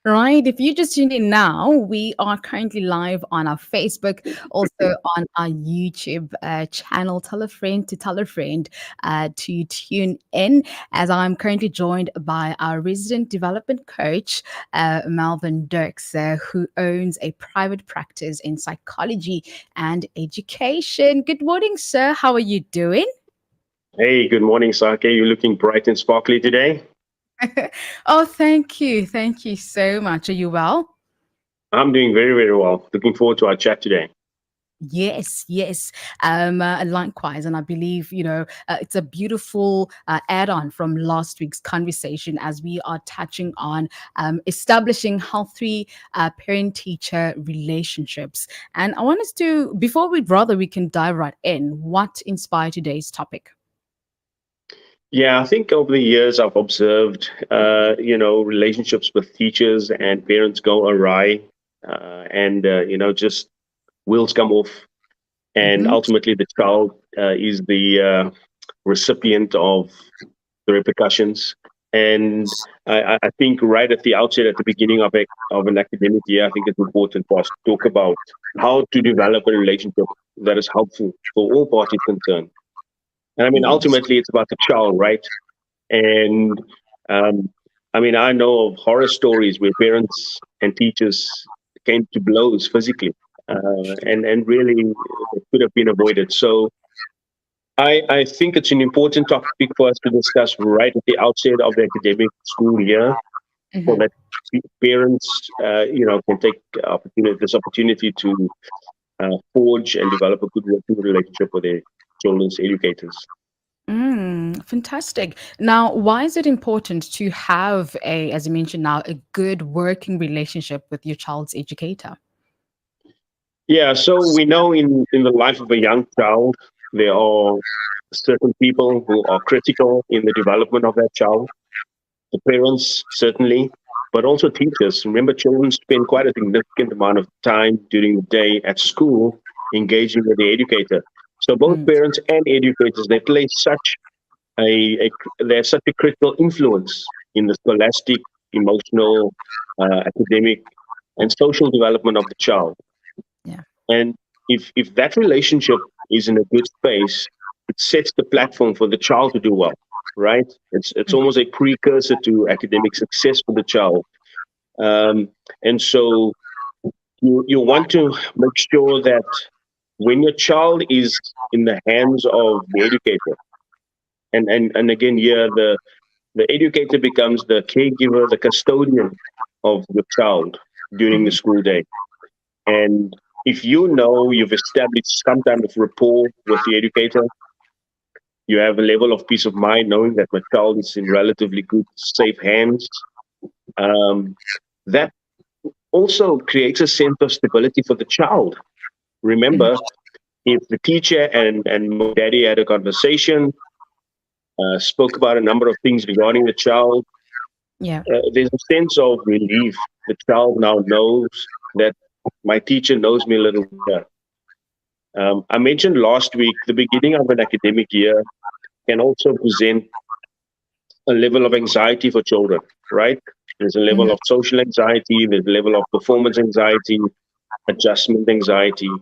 Right. If you just tuned in now, we are currently live on our Facebook, also on our YouTube channel. Tell a friend to tell a friend to tune in, as I'm currently joined by our resident development coach, Melvin Dirkse, who owns a private practice in psychology and education. Good morning, sir. How are you doing? Hey, good morning, Sake. You're looking bright and sparkly today. Oh, thank you. Thank you so much. Are you well? I'm doing very, very well. Looking forward to our chat today. Yes, yes. Likewise, and I believe it's a beautiful add-on from last week's conversation as we are touching on establishing healthy parent-teacher relationships. And I want us to, before we can dive right in. What inspired today's topic? Yeah, I think over the years I've observed, relationships with teachers and parents go awry, just wheels come off, and Mm-hmm. ultimately the child is the recipient of the repercussions. And I think right at the outset, at the beginning of an academic year, I think it's important for us to talk about how to develop a relationship that is helpful for all parties concerned. And I mean, Yes. ultimately, it's about the child, right? And um, I mean, I know of horror stories where parents and teachers came to blows physically, and really it could have been avoided. So I think it's an important topic for us to discuss right at the outset of the academic school year, so Mhm. that parents, can take this opportunity to forge and develop a good working relationship with their children's educators. Fantastic. Now, why is it important to have as you mentioned now, a good working relationship with your child's educator? Yeah, so we know in the life of a young child, there are certain people who are critical in the development of that child. The parents, certainly, but also teachers. Remember, children spend quite a significant amount of time during the day at school engaging with the educator. So both Mm, parents and educators, they play such they have such a critical influence in the scholastic, emotional, academic, and social development of the child. yeah. And if that relationship is in a good space, it sets the platform for the child to do well, right? It's Mm, almost a precursor to academic success for the child. Um, and so you want to make sure that when your child is in the hands of the educator, and again here the educator becomes the caregiver, the custodian of the child during the mhm, school day. And if you know you've established some kind of rapport with the educator, you have a level of peace of mind knowing that my child is in relatively good, safe hands. Um, that also creates a sense of stability for the child. mhm. Remember, if the teacher and mommy daddy had a conversation, spoke about a number of things regarding the child, Yeah. there's a sense of relief. The child now knows that my teacher knows me a little better. I mentioned last week the beginning of an academic year can also present a level of anxiety for children, right? There's a level Mhm. of social anxiety, there's a level of performance anxiety, adjustment anxiety.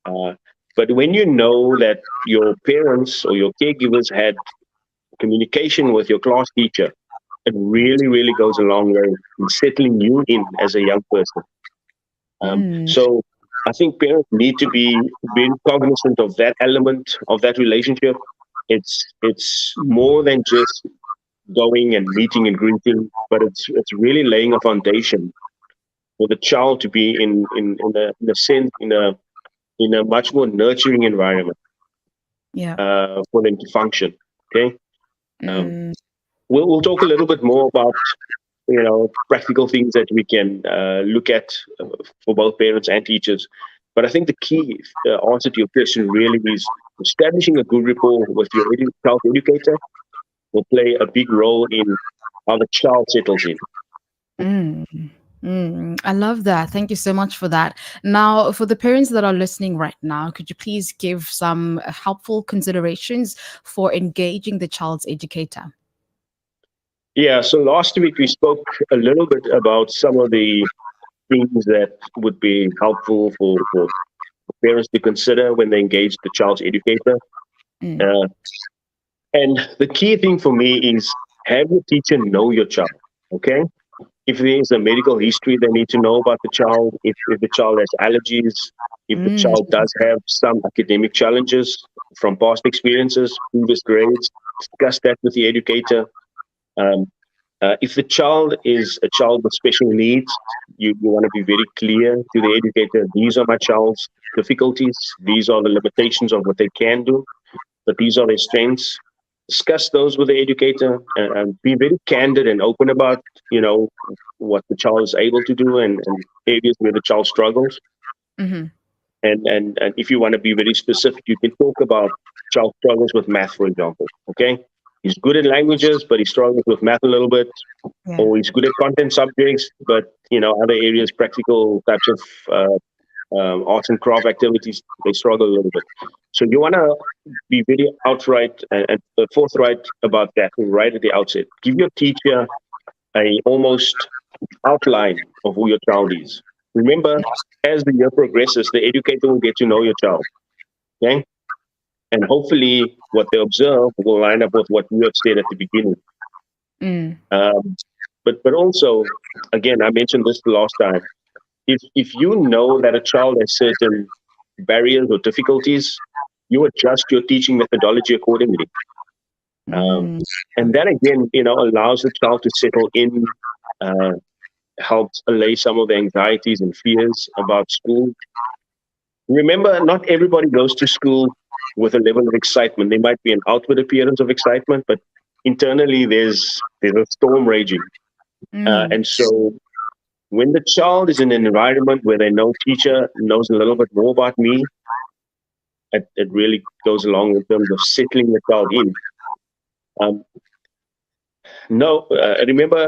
Uh, but when you know that your parents or your caregivers had communication with your class teacher, it really, really goes a long way in settling you in as a young person. Mm, So I think parents need to be very cognizant of that element of that relationship. It's more than just going and meeting and greeting, but it's really laying a foundation for the child to be in a sense in a much more nurturing environment yeah. for them to function. Okay, um, Mm, we'll talk a little bit more about practical things that we can look at for both parents and teachers. But I think the key answer to your question really is establishing a good rapport with your child educator will play a big role in how the child settles in. mm, I love that. Thank you so much for that. Now, for the parents that are listening right now, could you please give some helpful considerations for engaging the child's educator? Yeah, so last week we spoke a little bit about some of the things that would be helpful for parents to consider when they engage the child's educator. Mm. Uh, and the key thing for me is have your teacher know your child. Okay. If there's a medical history, they need to know about the child. If the child has allergies, if the Mm. child does have some academic challenges from past experiences, previous grades, discuss that with the educator. Um, if the child is a child with special needs, you want to be very clear to the educator, these are my child's difficulties, these are the limitations of what they can do, but these are their strengths. Discuss those with the educator and be very candid and open about, what the child is able to do and areas where the child struggles. Mhm. And if you want to be very specific, you can talk about child struggles with math, for example. Okay. He's good at languages, but he struggles with math a little bit, Yeah. or he's good at content subjects, but other areas, practical types of arts and craft activities, they struggle a little bit. So you want to be very outright and forthright about that right at the outset. Give your teacher a almost outline of who your child is. Remember, as the year progresses, the educator will get to know your child. Okay, and hopefully, what they observe will line up with what you have said at the beginning. Mm. Um, but also, again, I mentioned this the last time. If you know that a child has certain barriers or difficulties, you adjust your teaching methodology accordingly. Um, Mm. and that again, allows the child to settle in, uh, helps allay some of the anxieties and fears about school. Remember, not everybody goes to school with a level of excitement. There might be an outward appearance of excitement, but internally there's a storm raging. Mm. And so when the child is in an environment where they know teacher knows a little bit more about me, it really goes along in terms of settling the child in. Um, no, remember,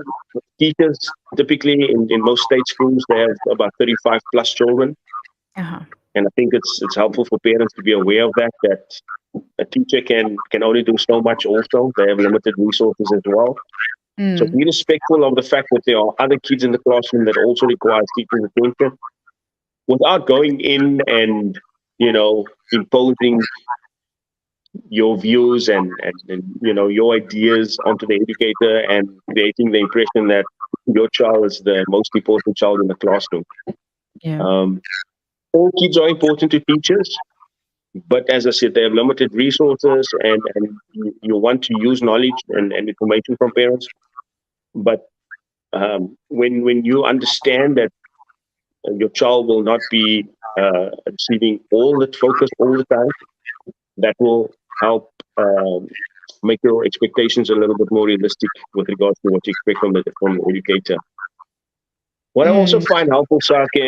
teachers typically in most state schools they have about 35 plus children, Uh-huh. and I think it's helpful for parents to be aware of that a teacher can only do so much. Also, they have limited resources as well. So Mm. be respectful of the fact that there are other kids in the classroom that also require teachers' attention, without going in and imposing your views and your ideas onto the educator and creating the impression that your child is the most important child in the classroom. Yeah. Um, all kids are important to teachers, but as I said, they have limited resources, and you want to use knowledge and information from parents. But when you understand that your child will not be receiving all that focus all the time, that will help make your expectations a little bit more realistic with regards to what you expect from the educator. What I also Mm. find helpful, Sake,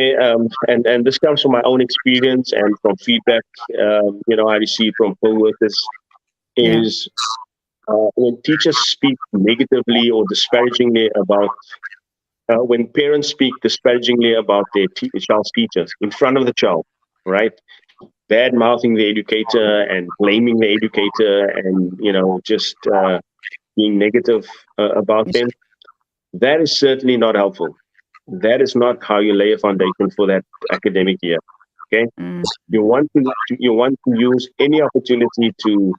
and this comes from my own experience and from feedback, I receive from co-workers, Yeah. is when teachers speak negatively or disparagingly about, when parents speak disparagingly about their child's teachers in front of the child, right? Bad mouthing the educator and blaming the educator and, just being negative about them. That is certainly not helpful. That is not how you lay a foundation for that academic year. Okay, Mm. you want to use any opportunity to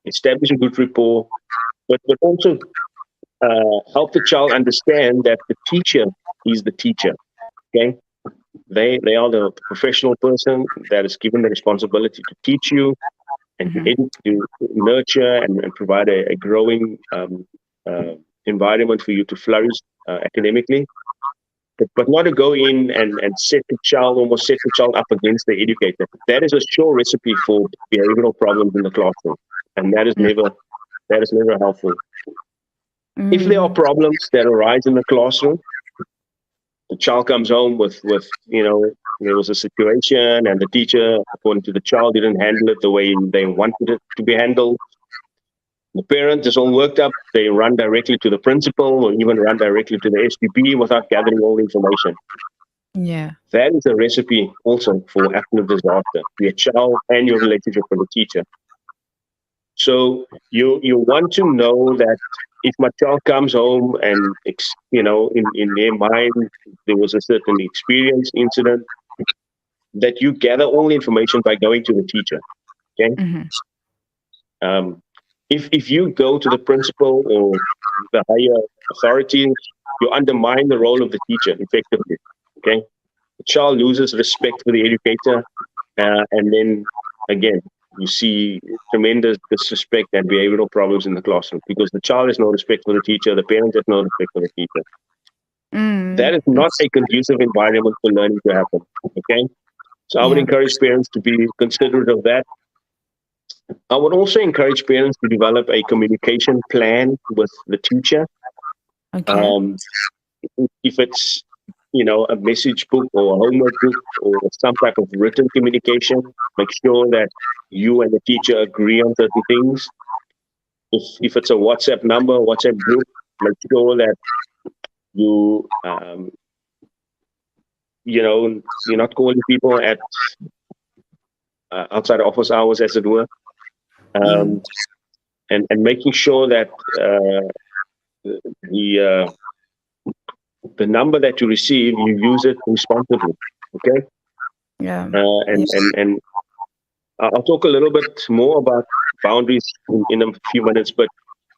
establish a good rapport, but also help the child understand that the teacher is the teacher. Okay, they are the professional person that is given the responsibility to teach you and Mhm. to nurture and provide a growing environment for you to flourish academically. But not to go in and almost set the child up against the educator. That is a sure recipe for behavioral problems in the classroom. And Mm. that is never helpful. If there are Mm. problems that arise in the classroom, the child comes home with there was a situation and the teacher, according to the child, didn't handle it the way they wanted it to be handled. The parent is all worked up. They run directly to the principal or even run directly to the SPP without gathering all the information. Yeah. That is a recipe also for absolute disaster, your child and your relationship with the teacher. So you want to know that if my child comes home and in their mind there was a certain experience incident, that you gather all the information by going to the teacher. Okay. Mhm. Um, if you go to the principal or the higher authorities, you undermine the role of the teacher effectively. Okay. The child loses respect for the educator, and then again, you see tremendous disrespect and behavioral problems in the classroom because the child has no respect for the teacher, the parent has no respect for the teacher. Mm. That is not a conducive environment for learning to happen. Okay. So I would Yeah. encourage parents to be considerate of that. I would also encourage parents to develop a communication plan with the teacher. Okay. Um, if it's a message book or a homework book or some type of written communication, make sure that you and the teacher agree on certain things. If it's a WhatsApp number, WhatsApp group, make sure that you you're not calling people at outside office hours, as it were, Mm. um, and making sure that the the number that you receive, you use it responsibly. Okay, Yeah. Yeah. and I'll talk a little bit more about boundaries in a few minutes, but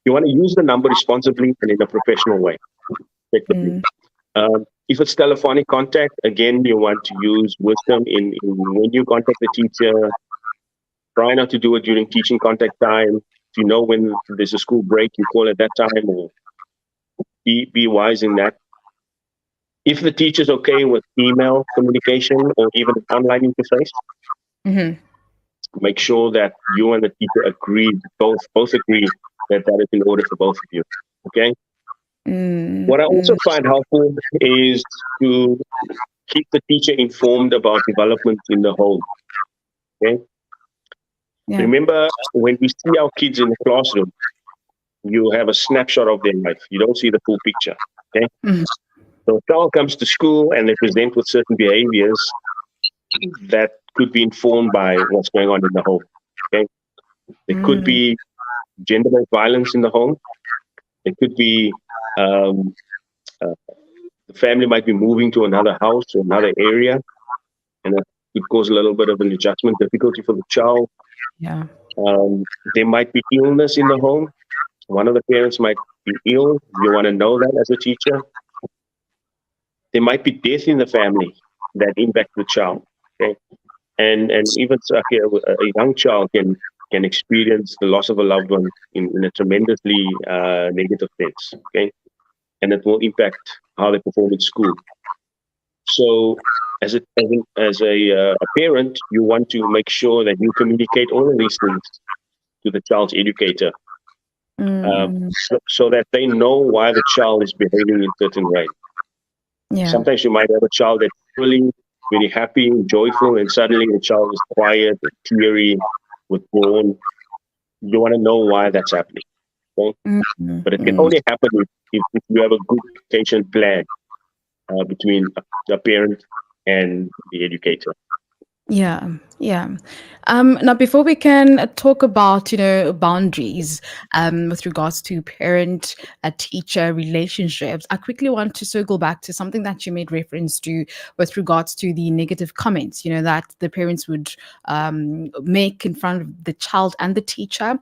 you want to use the number responsibly and in a professional way, effectively. Mm. If it's telephonic contact, again, you want to use wisdom in when you contact the teacher. Try not to do it during teaching contact time. If you know when there's a school break, you call at that time, or be wise in that. If the teacher's okay with email communication or even online interface, Mhm. make sure that you and the teacher agree, both agree that that is in order for both of you. Okay. Mm. What I also Mm. find helpful is to keep the teacher informed about development in the home. Okay. Yeah. Remember, when we see our kids in the classroom, you have a snapshot of their life. You don't see the full picture. Okay. Mhm. So a child comes to school and they present with certain behaviors that could be informed by what's going on in the home. Okay. There could Mm. be gender-based violence in the home. There could be um, uh, the family might be moving to another house or another area, and that could cause a little bit of an adjustment difficulty for the child. Yeah. There might be illness in the home. One of the parents might be ill. You want to know that as a teacher. There might be death in the family that impact the child. Okay, and even so, okay, a young child can experience the loss of a loved one in a tremendously negative sense. Okay, and it will impact how they perform in school. So, as a parent, you want to make sure that you communicate all of these things to the child's educator, Mm. so that they know why the child is behaving in certain way. Yeah. Sometimes you might have a child that's really very happy, joyful, and suddenly the child is quiet, teary, withdrawn. You want to know why that's happening. Okay? Mm. But it can Mm. only happen if you have a good communication plan between the parent and the educator. Yeah, yeah. Now, before we can talk about, boundaries with regards to parent-teacher relationships, I quickly want to circle back to something that you made reference to with regards to the negative comments, that the parents would make in front of the child and the teacher.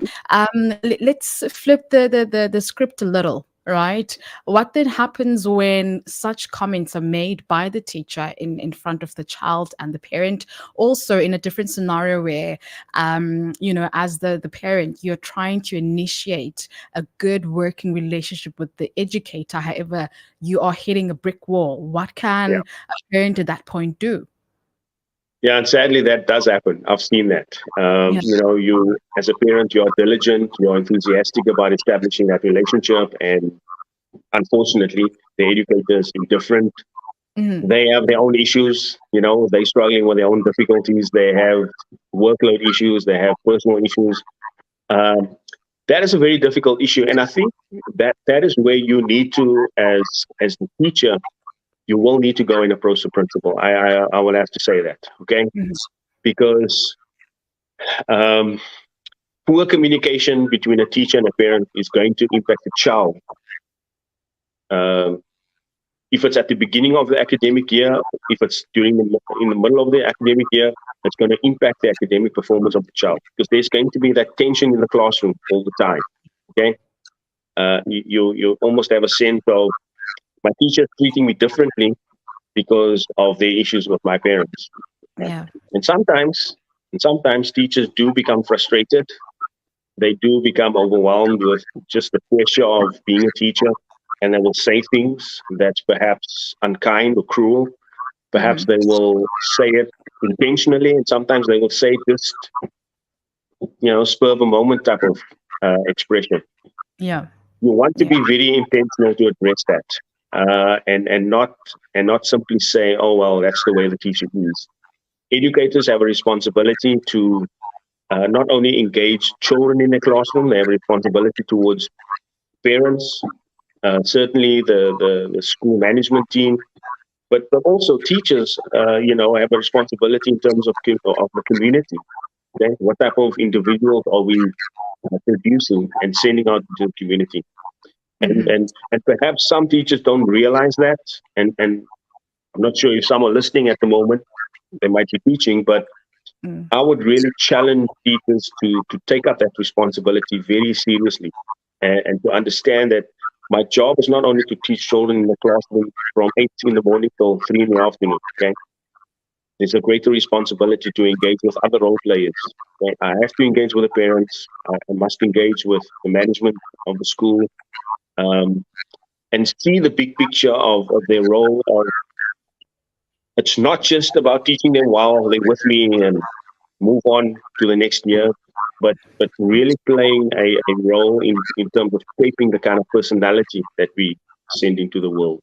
Let's flip the script a little. Right. What then happens when such comments are made by the teacher in front of the child and the parent? Also, in a different scenario where, as the parent, you're trying to initiate a good working relationship with the educator. However, you are hitting a brick wall. What Yeah. can a parent at that point do? Yeah, and sadly that does happen. I've seen that. Yeah. You as a parent, you're diligent, you're enthusiastic about establishing that relationship, and unfortunately, the educator is indifferent. Mhm. They have their own issues. They're struggling with their own difficulties. They have workload issues. They have personal issues. Um, that is a very difficult issue, and I think that is where you need to, as the teacher, you will need to go and approach the principal. I will have to say that, okay? Mhm. Because um, poor communication between a teacher and a parent is going to impact the child. Um, if it's at the beginning of the academic year, if it's in the middle of the academic year, it's going to impact the academic performance of the child, because there's going to be that tension in the classroom all the time. Okay, you almost have a sense of, my teacher's treating me differently because of the issues with my parents. Yeah. And sometimes teachers do become frustrated. They do become overwhelmed with just the pressure of being a teacher, and they will say things that's perhaps unkind or cruel. Perhaps Mm-hmm. they will say it intentionally, and sometimes they will say it just, spur of a moment type of expression. Yeah. You want to Yeah. be very intentional to address that, and not simply say, "Oh well, that's the way the teacher is." Educators have a responsibility to not only engage children in the classroom, they have a responsibility towards parents, certainly the school management team, but also teachers, have a responsibility in terms of the community. Okay? What type of individuals are we producing and sending out to the community? And, Mm-hmm. and, and perhaps some teachers don't realize that. And I'm not sure if some are listening at the moment, they might be teaching, but Mm. I would really challenge teachers to take up that responsibility very seriously, and to understand that my job is not only to teach children in the classroom from 8 in the morning till 3 in the afternoon. Okay, there's a greater responsibility to engage with other role players. Okay? I have to engage with the parents. I must engage with the management of the school, um, and see the big picture of their role. It's not just about teaching them while they're with me and move on to the next year, but really playing a role in terms of shaping the kind of personality that we send into the world.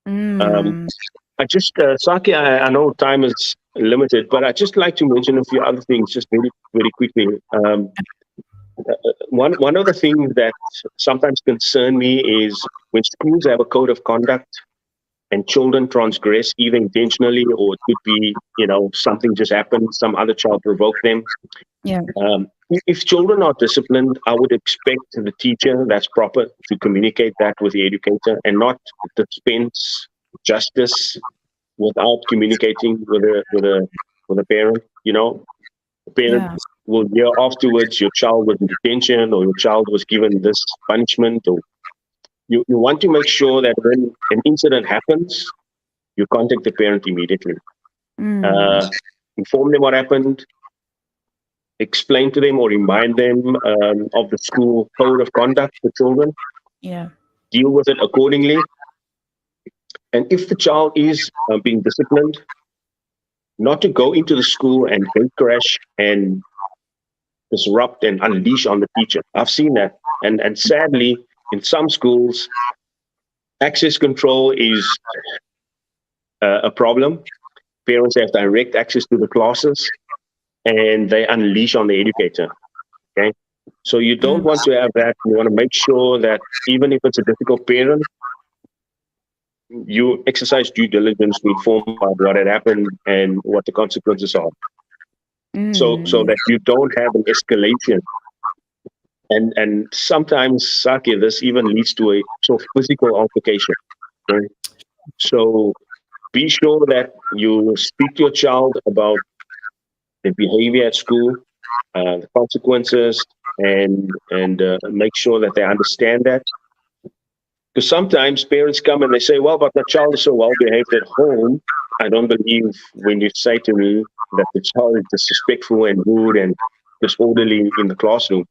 Um, Mm. I just, Saki, I know time is limited, but I'd just like to mention a few other things just very, very quickly. One of the things that sometimes concern me is when schools have a code of conduct and children transgress either intentionally, or it could be, something just happened, some other child provoked them. Yeah. If children are disciplined, I would expect the teacher that's proper to communicate that with the educator, and not dispense justice without communicating with a parent. The parent Yeah. will hear afterwards your child was in detention, or your child was given this punishment. Or you want to make sure that when an incident happens, you contact the parent immediately. Mm. Uh, Inform them what happened, explain to them or remind them of the school code of conduct for children, Yeah. deal with it accordingly. And if the child is being disciplined, not to go into the school and gate crash and disrupt and unleash on the teacher. I've seen that. And sadly, in some schools, access control is a problem. Parents have direct access to the classes, and they unleash on the educator. Okay. So you don't Mm. want to have that. You want to make sure that even if it's a difficult parent, you exercise due diligence to inform about what had happened and what the consequences are. So Mm. that you don't have an escalation. And sometimes, Saki, this even leads to a sort of physical altercation. Right? So be sure that you speak to your child about the behavior at school, the consequences, and make sure that they understand that. Because sometimes parents come and they say, "Well, but the child is so well behaved at home." I don't believe when you say to me that the child is disrespectful and rude and disorderly in the classroom.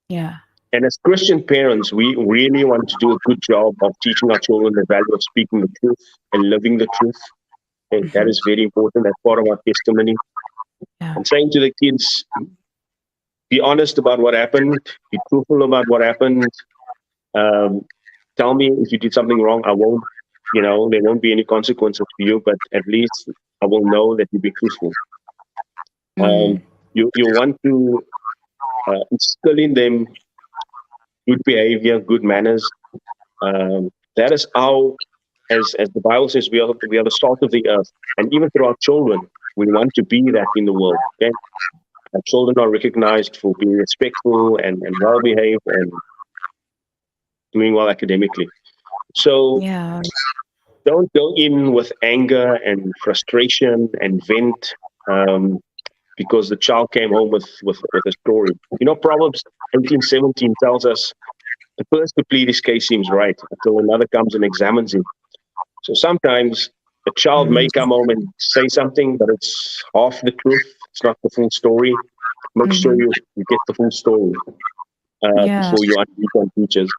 Yeah. And as Christian parents, we really want to do a good job of teaching our children the value of speaking the truth and living the truth. And that Mhm. is very important. That's part of our testimony. Yeah. And saying to the kids, be honest about what happened, be truthful about what happened. Um, Tell me if you did something wrong. I won't, there won't be any consequences for you, but at least I will know that you be truthful. Um, Mm. you want to instill in them good behavior, good manners. That is how, as the Bible says, we are the salt of the earth, and even through our children, we want to be that in the world. Okay, children are recognized for being respectful and well behaved and doing well academically. So Yeah. don't go in with anger and frustration and vent because the child came home with a story. Proverbs 18:17 tells us the first to plead his case seems right until another comes and examines him. So sometimes a child may Mm. come home and say something, but it's half the truth. It's not the full story. Make sure Mhm. you get the full story Yeah. before you unleash on teachers.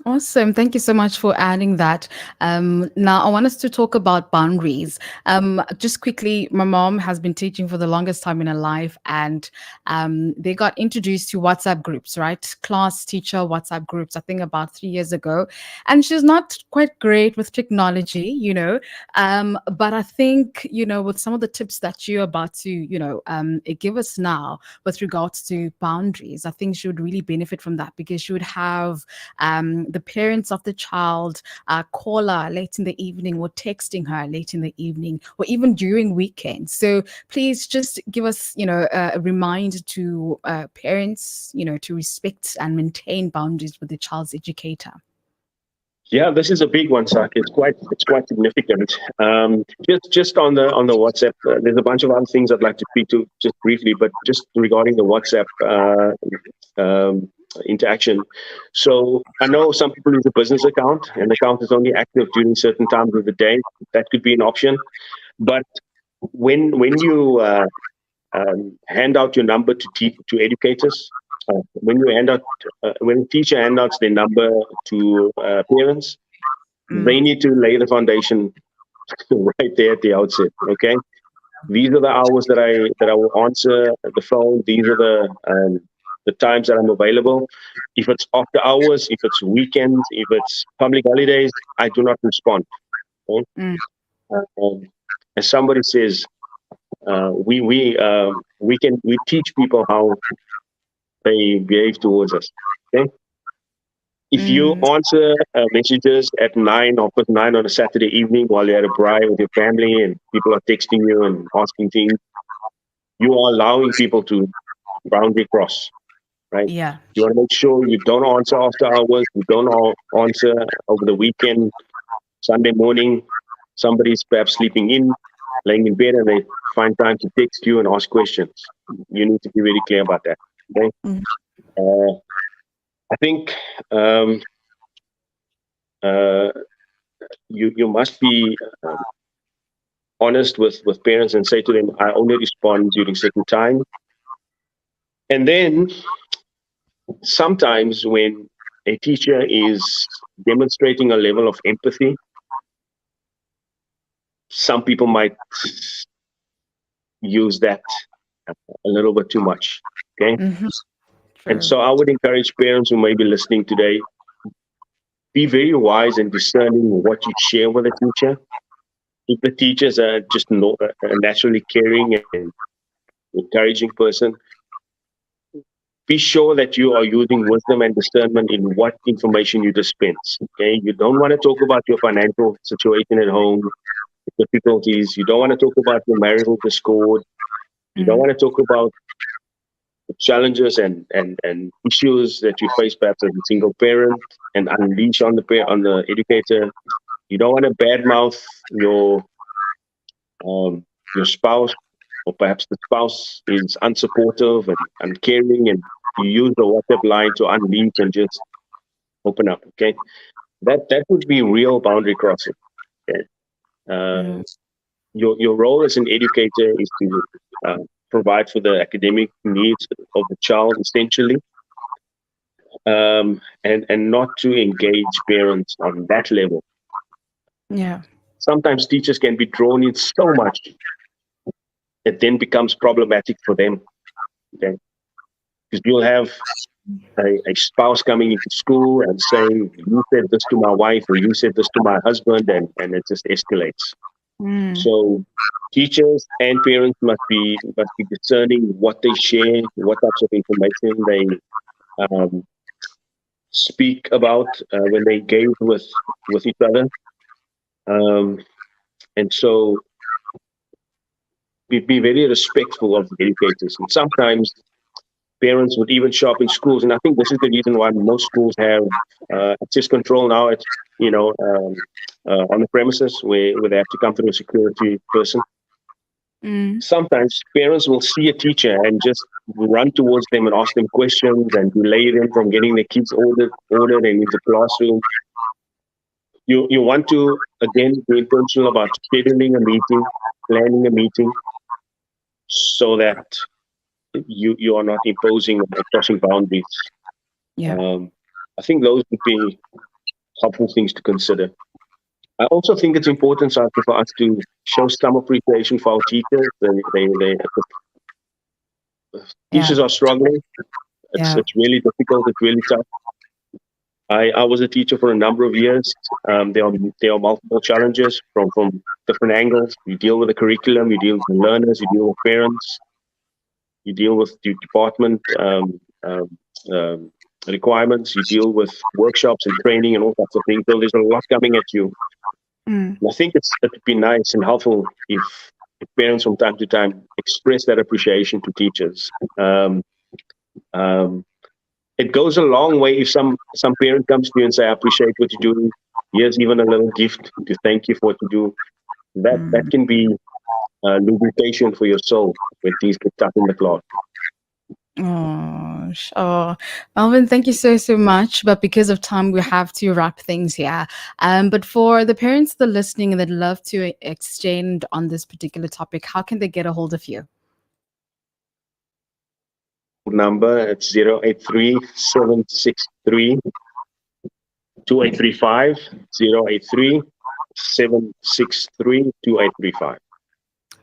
Awesome. Thank you so much for adding that. Now, I want us to talk about boundaries. Just quickly, my mom has been teaching for the longest time in her life, and they got introduced to WhatsApp groups, right? Class teacher WhatsApp groups, I think about 3 years ago. And she's not quite great with technology, but I think, with some of the tips that you're about to, give us now with regards to boundaries, I think she would really benefit from that because she would have the parents of the child call her late in the evening or texting her late in the evening or even during weekends. So please just give us, a reminder to parents, to respect and maintain boundaries with the child's educator. Yeah, this is a big one, Sak. It's quite significant. Just on the WhatsApp, there's a bunch of other things I'd like to speak to just briefly, but just regarding the WhatsApp interaction. So I know some people use a business account, and the account is only active during certain times of the day. That could be an option. But when you hand out your number to educators, when you hand out when a teacher hands out their number to parents, Mm. they need to lay the foundation right there at the outset. Okay, these are the hours that I will answer the phone. These are the times that I'm available. If it's after hours, if it's weekends, if it's public holidays, I do not respond. Okay? Mm. Um, as somebody says, we teach people how they behave towards us. Okay, if you Mm. answer messages at 9 on a Saturday evening while you're at a braai with your family and people are texting you and asking things, you are allowing people to boundary cross, right? Yeah. You want to make sure you don't answer after hours, you don't answer over the weekend, Sunday morning. Somebody's perhaps sleeping in, laying in bed, and they find time to text you and ask questions. You need to be very clear about that. Okay. Mm. Uh, I think um, uh, you must be honest with parents and say to them, I only respond during certain time. And then sometimes when a teacher is demonstrating a level of empathy, some people might use that a little bit too much. Okay. Mhm. And True. so I would encourage parents who may be listening today, be very wise and discerning what you share with a teacher. If the teachers are just a naturally caring and encouraging person, be sure that you are using wisdom and discernment in what information you dispense. Okay. You don't want to talk about your financial situation at home, difficulties. You don't want to talk about your marital discord. You don't Mm. want to talk about the challenges and issues that you face perhaps as a single parent and unleash on on the educator. You don't want to badmouth your spouse, or perhaps the spouse is unsupportive and uncaring, and you use the WhatsApp line to unleash and just open up. Okay, that would be real boundary crossing. Okay? Mm. Your role as an educator is to uh, provide for the academic needs of the child, essentially, and not to engage parents on that level. Yeah. Sometimes teachers can be drawn in so much it then becomes problematic for them. Okay, because you'll have a spouse coming into school and saying, "You said this to my wife," or "You said this to my husband," and it just escalates. Mm. So teachers and parents must be discerning what they share, what types of information they um, speak about when they engage with each other. Um, and so be very respectful of educators. And sometimes parents would even show up in schools, and I think this is the reason why most schools have access control now at on the premises where they have to come through a security person. Mm. Sometimes parents will see a teacher and just run towards them and ask them questions and delay them from getting their kids ordered and into classroom. You want to again be intentional about scheduling a meeting, planning a meeting, so that you are not imposing or crossing boundaries. Yeah. I think those would be helpful things to consider. I also think it's important, Sasha, for us to show some appreciation for our teachers. Yeah. Teachers are struggling. Yeah. It's really difficult. It's really tough. I was a teacher for a number of years. There are multiple challenges from different angles. You deal with the curriculum, you deal with the learners, you deal with parents, you deal with the department requirements, you deal with workshops and training and all sorts of things. So there's a lot coming at you. Mm. And I think it'd be nice and helpful if parents from time to time express that appreciation to teachers. It goes a long way if some parent comes to you and say, "I appreciate what you do. Here's even a little gift to thank you for what you do." That Mm. can be lubrication for your soul when things get tough in the class. Oh, Melvin, thank you so much. But because of time, we have to wrap things here. But for the parents that are listening and that love to extend on this particular topic, how can they get a hold of you? Number it's 083-763-2835, 083-763-2835.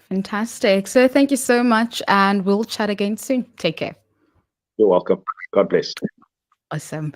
Fantastic. So thank you so much, and we'll chat again soon. Take care. You're welcome. God bless. Awesome.